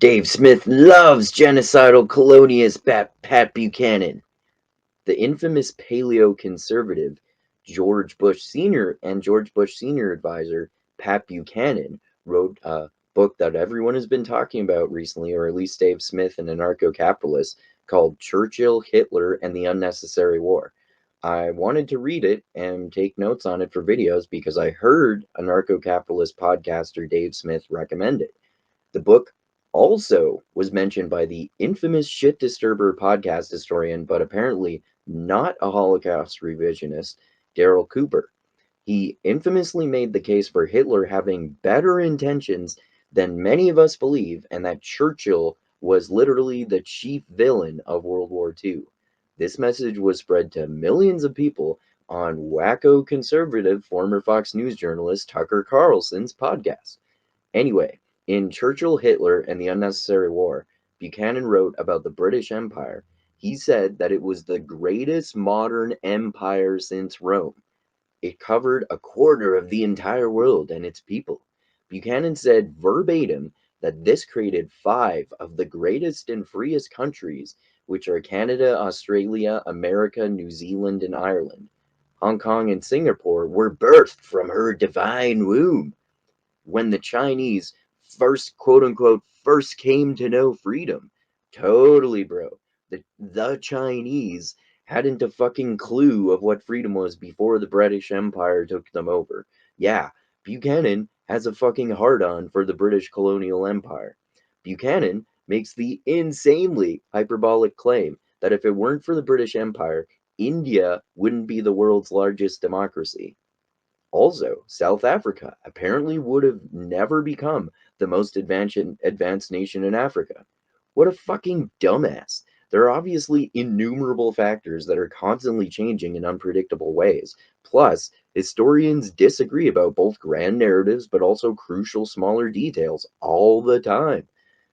Dave Smith loves genocidal colonialist Pat Buchanan. The infamous Paleo-Conservative George Bush Senior and George Bush Senior advisor Pat Buchanan wrote a book that everyone has been talking about recently, or at least Dave Smith and Anarcho-Capitalist, called Churchill, Hitler, and the Unnecessary War. I wanted to read it and take notes on it for videos because I heard Anarcho-Capitalist podcaster Dave Smith recommend it. The book also was mentioned by the infamous Shit Disturber podcast historian, but apparently not a Holocaust revisionist, Daryl Cooper. He infamously made the case for Hitler having better intentions than many of us believe, and that Churchill was literally the chief villain of World War II. This message was spread to millions of people on wacko conservative former Fox News journalist Tucker Carlson's podcast. Anyway, in Churchill, Hitler, and the Unnecessary War, Buchanan wrote about the British Empire. He said that it was the greatest modern empire since Rome. It covered a quarter of the entire world and its people. Buchanan said verbatim that this created five of the greatest and freest countries, which are Canada, Australia, America, New Zealand, and Ireland. Hong Kong and Singapore were birthed from her divine womb. When the Chinese first, quote unquote, first came to know freedom. Totally, bro. The Chinese hadn't a fucking clue of what freedom was before the British Empire took them over. Yeah, Buchanan has a fucking hard on for the British colonial empire. Buchanan makes the insanely hyperbolic claim that if it weren't for the British Empire, India wouldn't be the world's largest democracy. Also, South Africa apparently would have never become the most advanced nation in Africa. What a fucking dumbass. There are obviously innumerable factors that are constantly changing in unpredictable ways. Plus, historians disagree about both grand narratives but also crucial smaller details all the time.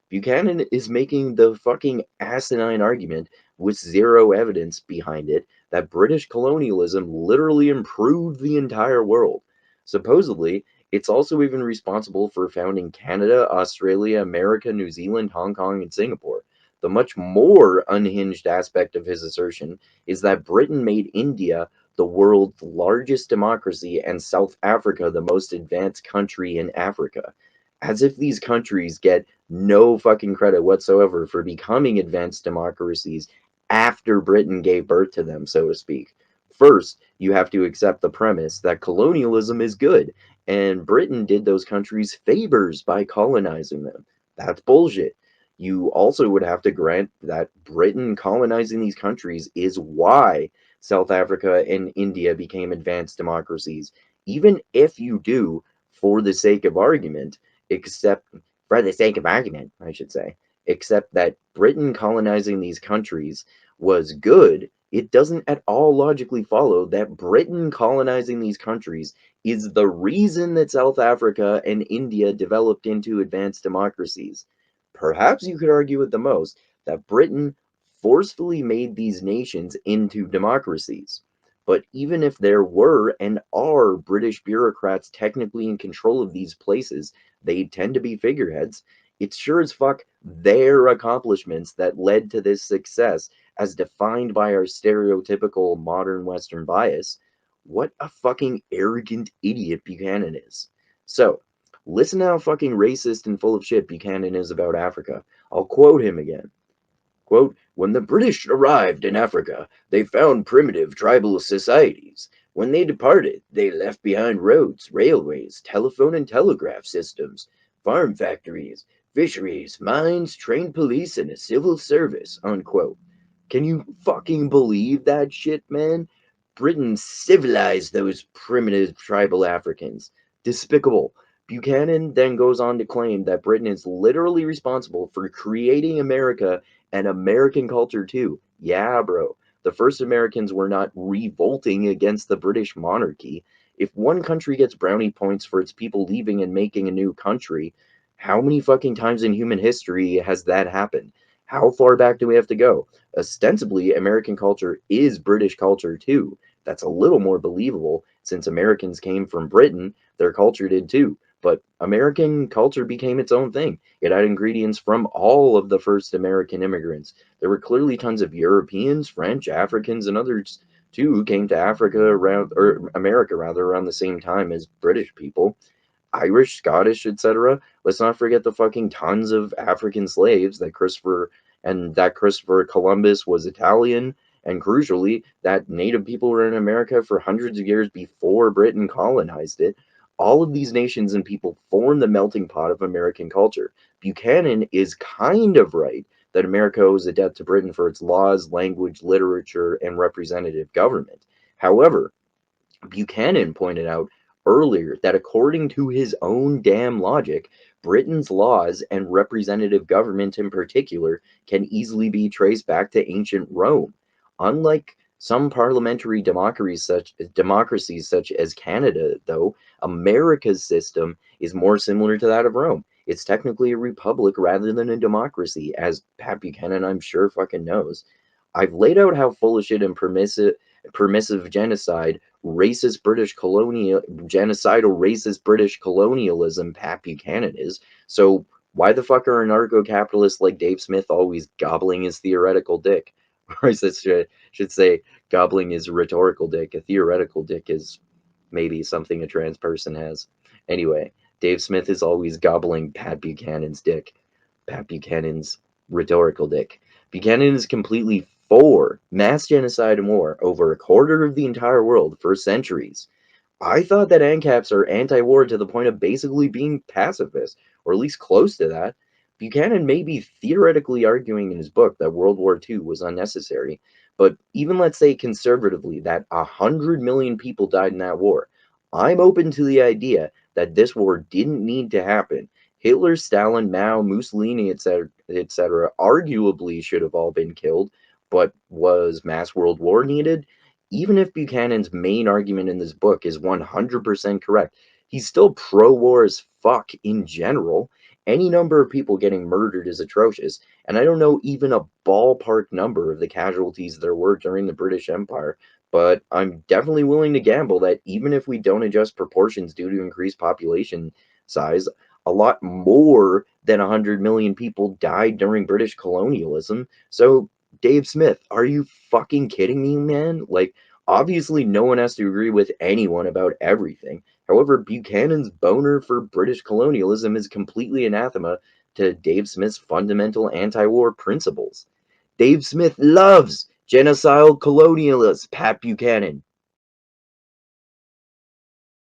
Buchanan is making the fucking asinine argument with zero evidence behind it that British colonialism literally improved the entire world. Supposedly, it's also even responsible for founding Canada, Australia, America, New Zealand, Hong Kong, and Singapore. The much more unhinged aspect of his assertion is that Britain made India the world's largest democracy and South Africa the most advanced country in Africa. As if these countries get no fucking credit whatsoever for becoming advanced democracies after Britain gave birth to them, so to speak. First, you have to accept the premise that colonialism is good, and Britain did those countries favors by colonizing them. That's bullshit. You also would have to grant that Britain colonizing these countries is why South Africa and India became advanced democracies. Even if you do, for the sake of argument, except for the sake of argument, I should say, except that Britain colonizing these countries was good, it doesn't at all logically follow that Britain colonizing these countries is the reason that South Africa and India developed into advanced democracies. Perhaps you could argue at the most that Britain forcefully made these nations into democracies. But even if there were and are British bureaucrats technically in control of these places, they tend to be figureheads. It's sure as fuck their accomplishments that led to this success as defined by our stereotypical modern Western bias. What a fucking arrogant idiot Buchanan is. So, listen to how fucking racist and full of shit Buchanan is about Africa. I'll quote him again. Quote, when the British arrived in Africa, they found primitive tribal societies. When they departed, they left behind roads, railways, telephone and telegraph systems, farm factories, fisheries, mines, trained police, and a civil service, unquote. Can you fucking believe that shit, man? Britain civilized those primitive tribal Africans. Despicable. Buchanan then goes on to claim that Britain is literally responsible for creating America and American culture too. Yeah, bro. The first Americans were not revolting against the British monarchy. If one country gets brownie points for its people leaving and making a new country, how many fucking times in human history has that happened? How far back do we have to go? Ostensibly, American culture is British culture too. That's a little more believable since Americans came from Britain, their culture did too. but American culture became its own thing. It had ingredients from all of the first American immigrants. There were clearly tons of Europeans, French, Africans, and others too who came to Africa around, or America rather, around the same time as British people. Irish, Scottish, etc. Let's not forget the fucking tons of African slaves that Christopher Columbus was Italian, and crucially, that native people were in America for hundreds of years before Britain colonized it. All of these nations and people form the melting pot of American culture. Buchanan is kind of right that America owes a debt to Britain for its laws, language, literature, and representative government. However, Buchanan pointed out earlier that according to his own damn logic, Britain's laws and representative government in particular can easily be traced back to ancient Rome. Unlike some parliamentary democracies such as Canada, though, America's system is more similar to that of Rome. It's technically a republic rather than a democracy, as Pat Buchanan, I'm sure, fucking knows. I've laid out how full of shit and permissive genocidal racist British colonialism Pat Buchanan is. So why the fuck are anarcho-capitalists like Dave Smith always gobbling his theoretical dick? Or I should say gobbling his rhetorical dick. A theoretical dick is maybe something a trans person has. Anyway, Dave Smith is always gobbling Pat Buchanan's dick. Pat Buchanan's rhetorical dick. Buchanan is completely for mass genocide and war over a quarter of the entire world for centuries. I thought that ANCAPs are anti-war to the point of basically being pacifist, or at least close to that. Buchanan may be theoretically arguing in his book that World War II was unnecessary, but even let's say conservatively that 100 million people died in that war, I'm open to the idea that this war didn't need to happen. Hitler, Stalin, Mao, Mussolini, etc., arguably should have all been killed, but was mass world war needed? Even if Buchanan's main argument in this book is 100% correct, he's still pro-war as fuck in general. Any number of people getting murdered is atrocious, and I don't know even a ballpark number of the casualties there were during the British Empire, but I'm definitely willing to gamble that even if we don't adjust proportions due to increased population size, a lot more than 100 million people died during British colonialism. So, Dave Smith, are you fucking kidding me, man? Like, obviously, no one has to agree with anyone about everything. However, Buchanan's boner for British colonialism is completely anathema to Dave Smith's fundamental anti-war principles. Dave Smith loves genocidal colonialist Pat Buchanan.